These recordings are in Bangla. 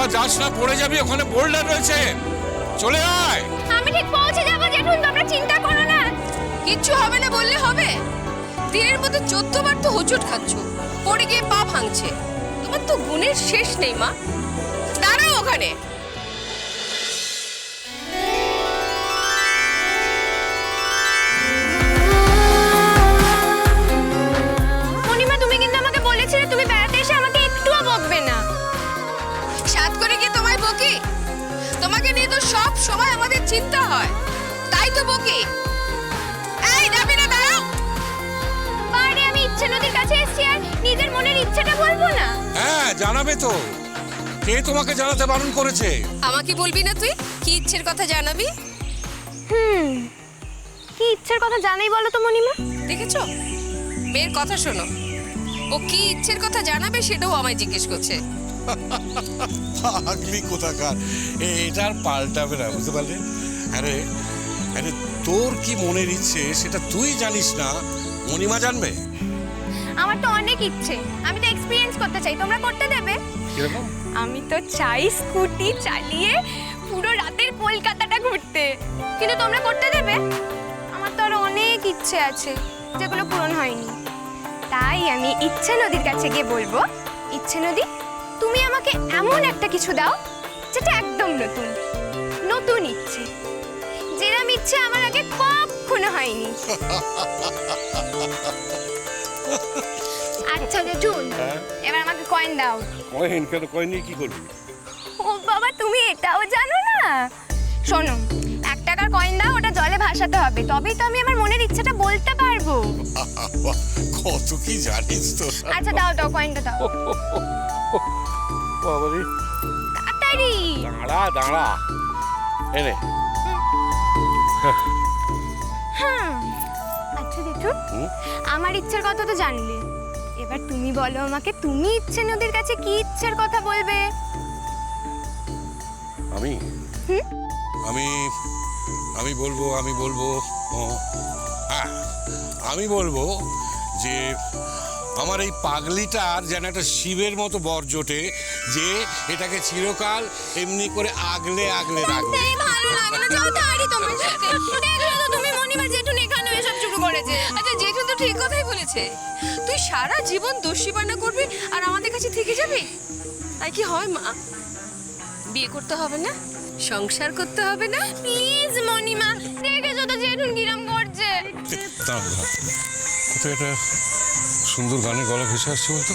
বাবা যাস না, পড়ে যাবি, ওখানে বোল্ডার রয়েছে, চলে আয়। আমি ঠিক পৌঁছে যাবো জেঠুন, তোমরা চিন্তা করো না। কিচ্ছু হবে না বললে হবে? দিনের মধ্যে 14 বার তো হোঁচট খাচ্ছ, পড়ে গিয়ে পা ভাঙছে। তোমার তো গুণের শেষ নেই মা। দাঁড়াও ওখানে। মণিমা, তুমি কিন্তু আমাকে বলেছিলে তুমি বেড়াতে এসে আমাকে একটুও বকবে না। সাত করে কি তোমায় বকি? তোমাকে নিয়ে তো সব সময় আমাদের চিন্তা হয়, তাই তো বকি। এই যাবি না, দাঁড়াও। বাড়ি আমি ইচ্ছে নদীর কাছে এসেছি আর নিজের মনের ইচ্ছেটা বলবো না? হ্যাঁ জানাবে তো, কে তোমাকে জানাতে বারণ করেছে? আমাকে বলবি না তুই? কি ইচ্ছের কথা জানাবি? কি ইচ্ছের কথা জানাই বলো তো মণিমা? দেখেছো, মেয়ের কথা শোনো। ও কি ইচ্ছের কথা জানাবে সেটাও আমায় জিজ্ঞেস করছে। পাগলি কোথাকার, এটা আর পাল্টাবে না, বুঝতে পারলে? আরে আরে তোর কি মনের ইচ্ছে সেটা তুই জানিস না, মণিমা জানবে? আমার তো অনেক ইচ্ছে, আমি তো এক্সপেরিয়েন্স করতে চাই, তোমরা করতে দেবে? কিরকম? আমি তো চাই স্কুটি চালিয়ে পুরো রাতের কলকাতাটা ঘুরতে, কিন্তু তোমরা করতে দেবে? আমার তো আরো অনেক ইচ্ছে আছে যেগুলো পূরণ হয়নি, তাই আমি ইচ্ছে নদীর কাছে গিয়ে বলবো, ইচ্ছে নদী তুমি আমাকে এমন একটা কিছু দাও যেটা একদম নতুন, নতুন ইচ্ছে, যেরকম ইচ্ছে আমার আগে কখনো হয়নি। আচ্ছা জেঠুন, এবার আমাকে কয়েন দাও। কয়েন? কেন কয়েন নিয়ে কি করবি? ও বাবা, তুমি এটাও জানো না? শোনো, 1 টাকার কয়েন দাও, ওটা জলে ভাসাতে হবে, তবেই তো আমি আমার মনের ইচ্ছেটা বলতে পারবো। কত কি জানিস তো। আচ্ছা দাও দাও, কয়েনটা দাও বাবারে, তাড়াতাড়ি। দাঁড়া দাঁড়া, এনে। হ্যাঁ, আচ্ছা জেঠুন, আমার ইচ্ছের কথা তো জানলে, এবার তুমি বলো আমাকে, তুমি ইচ্ছে নদীর কাছে কি ইচ্ছের কথা বলবে? আমি আমি আমি বলবো হ্যাঁ, আমি বলবো যে আমার এই পাগলিটার যেন একটা শিবের মতো বর জোটে, যে এটাকে চিরকাল এমনি করে আগলে আগলে রাখবে। ভালো লাগে না, যাও তাড়ি তোমার সাথে। দেখলো তো তুমি, মণিমা জেঠুন এখানে এসব শুরু করেছে। আচ্ছা, জেঠু তো ঠিক কথাই বলেছে। তুই সারা জীবন দোষীবানা করবি আর আমাদের কাছে থেকে যাবি, তাই কি হয় মা? বিয়ে করতে হবে না, সংসার করতে হবে না? প্লিজ মণিমা, দেখেছো তো জেঠুন কিরম করছে। কোথায় একটা সুন্দর গানের গলা ভেসে আসছে বলতো?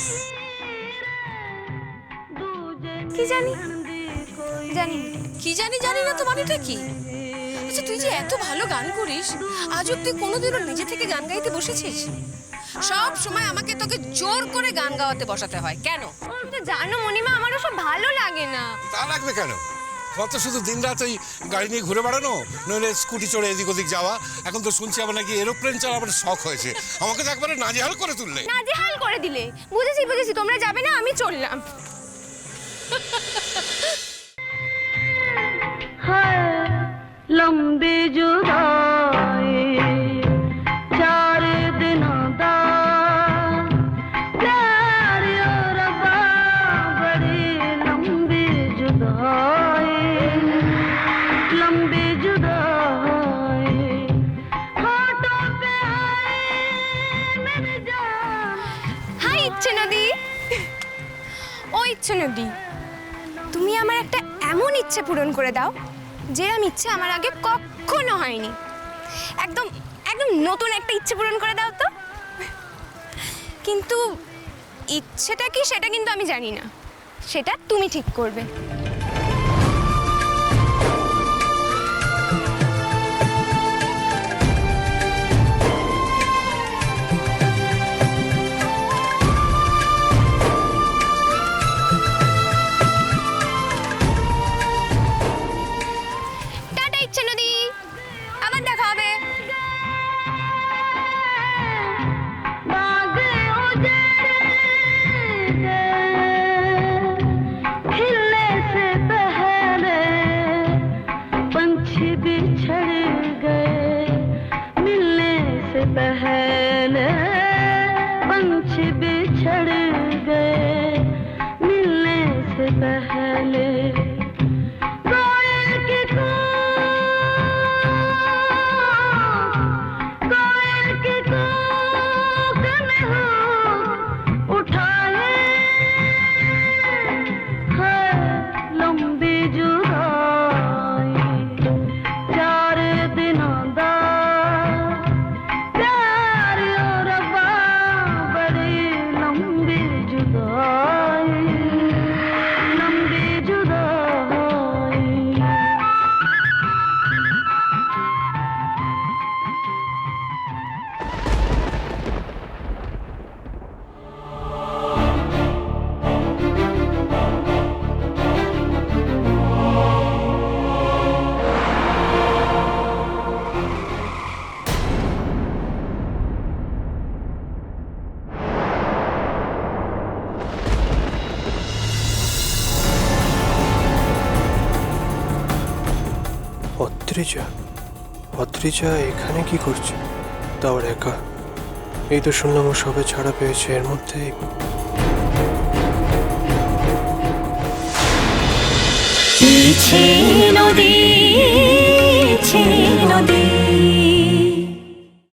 কি জানি জানি কি জানি না তো মানেটা কি? আচ্ছা, তুই যে এত ভালো গান করিস, আজ অব্দি কোনোদিনও নিজে থেকে গান গাইতে বসেছিস? সব সময় আমাকে তোকে জোর করে গান গাওয়াতে বসাতে হয়, কেন? তুমি তো জানো মণিমা, আমার ওসব ভালো লাগে না। তা লাগবে কেন? তোমার তো শুধু দিন রাত ওই গাড়ি নিয়ে ঘুরে বেড়ানো, নইলে স্কুটি চড়ে এদিক ওদিক যাওয়া। এখন তো শুনছি আবার নাকি এরোপ্লেন চালাবার শখ হয়েছে। আমাকে তো একবারে নাজেহাল করে তুললে। নাজেহাল করে দিলে? বুঝেছি, তোমরা যাবে না, আমি চললাম। लंबी जुदाई 4 दिनों दा प्यार और बड़ी लंबी जुदाई होठों पे आए मेरी जान। হাই ইচ্ছে নদী, ও ইচ্ছে নদী, তুমি আমার একটা এমন ইচ্ছে পূরণ করে দাও যেরকম ইচ্ছে আমার আগে কখনো হয়নি। একদম একদম নতুন একটা ইচ্ছে পূরণ করে দাও তো। কিন্তু ইচ্ছেটা কি সেটা কিন্তু আমি জানি না, সেটা তুমি ঠিক করবে। টাটা ইচ্ছে নদী, আবার দেখা হবে। बाग उजड़ गए, खिलने से অদ্রিজা অদ্রিজা এখানে কি করছে? তাও একা? এই তো শুনলাম ও সবে ছাড়া পেয়েছে, এর মধ্যেই। পিছে নদী